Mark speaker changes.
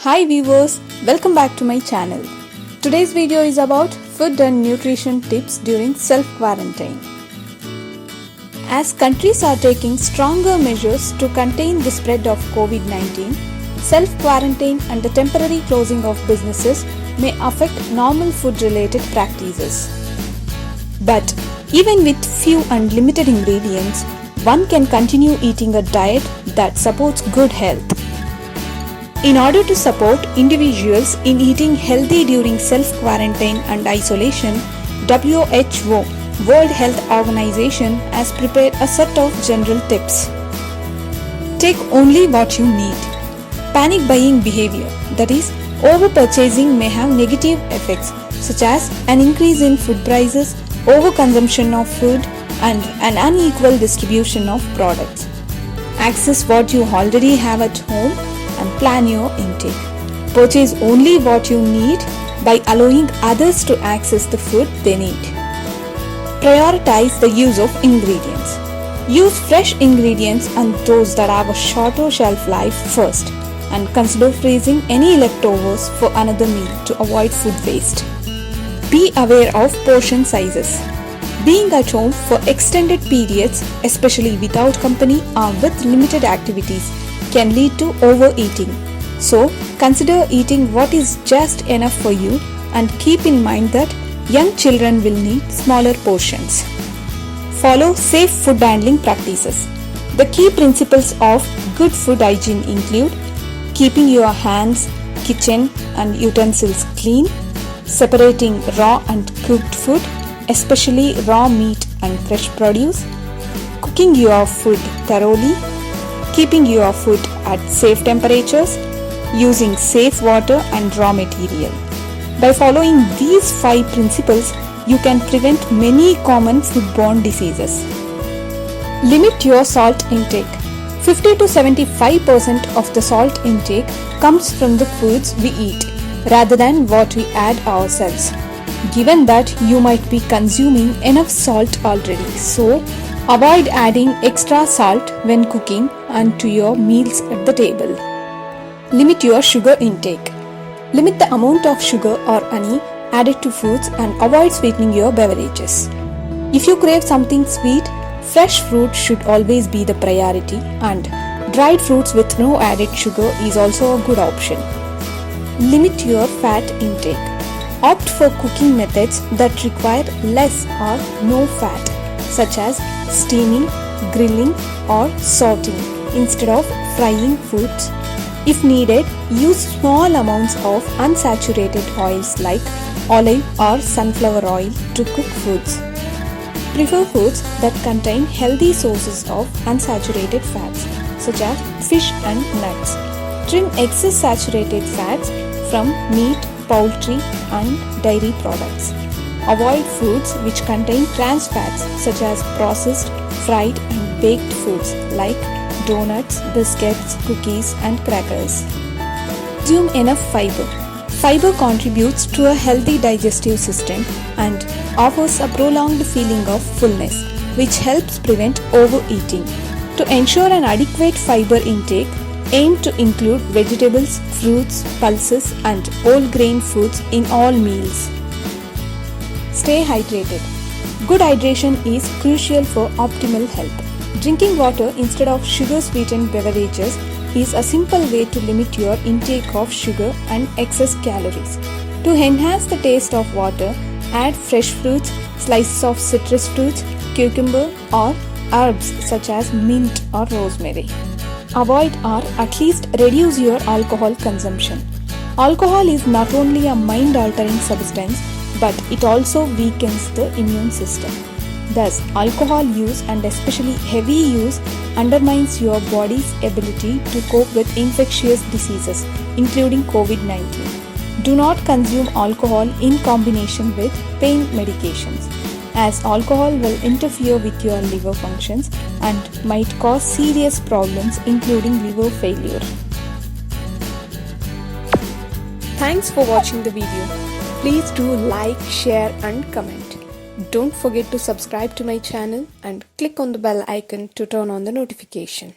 Speaker 1: Hi viewers, welcome back to my channel. Today's video is about food and nutrition tips during self-quarantine. As countries are taking stronger measures to contain the spread of COVID-19, self-quarantine and the temporary closing of businesses may affect normal food-related practices. But even with few and limited ingredients, one can continue eating a diet that supports good health. In order to support individuals in eating healthy during self-quarantine and isolation, WHO, World Health Organization, has prepared a set of general tips. Take only what you need. Panic buying behavior, that is, over-purchasing may have negative effects such as an increase in food prices, overconsumption of food, and an unequal distribution of products. Access what you already have at home and plan your intake. Purchase only what you need by allowing others to access the food they need. Prioritize the use of ingredients. Use fresh ingredients and those that have a shorter shelf life first, and consider freezing any leftovers for another meal to avoid food waste. Be aware of portion sizes. Being at home for extended periods, especially without company or with limited activities, can lead to overeating. So, consider eating what is just enough for you and keep in mind that young children will need smaller portions. Follow safe food handling practices. The key principles of good food hygiene include keeping your hands, kitchen and utensils clean, separating raw and cooked food, especially raw meat and fresh produce, cooking your food thoroughly, keeping your food at safe temperatures, using safe water and raw material. By following these 5 principles, you can prevent many common foodborne diseases. Limit your salt intake. 50 to 75% of the salt intake comes from the foods we eat rather than what we add ourselves. Given that you might be consuming enough salt already, so avoid adding extra salt when cooking and to your meals at the table. Limit your sugar intake. Limit the amount of sugar or honey added to foods and avoid sweetening your beverages. If you crave something sweet, fresh fruit should always be the priority, and dried fruits with no added sugar is also a good option. Limit your fat intake. Opt for cooking methods that require less or no fat, such as steaming, grilling or sauteing instead of frying foods. If needed, use small amounts of unsaturated oils like olive or sunflower oil to cook foods. Prefer foods that contain healthy sources of unsaturated fats such as fish and nuts. Trim excess saturated fats from meat, poultry and dairy products. Avoid foods which contain trans fats such as processed, fried and baked foods like donuts, biscuits, cookies and crackers. Consume enough fiber. Fiber contributes to a healthy digestive system and offers a prolonged feeling of fullness, which helps prevent overeating. To ensure an adequate fiber intake, aim to include vegetables, fruits, pulses and whole grain foods in all meals. Stay hydrated. Good hydration is crucial for optimal health. Drinking water instead of sugar-sweetened beverages is a simple way to limit your intake of sugar and excess calories. To enhance the taste of water, add fresh fruits, slices of citrus fruits, cucumber or herbs such as mint or rosemary. Avoid or at least reduce your alcohol consumption. Alcohol is not only a mind-altering substance, but it also weakens the immune system. Thus, alcohol use and especially heavy use undermines your body's ability to cope with infectious diseases, including COVID-19. Do not consume alcohol in combination with pain medications, as alcohol will interfere with your liver functions and might cause serious problems including liver failure. Thanks for watching the video. Please do like, share and comment. Don't forget to subscribe to my channel and click on the bell icon to turn on the notification.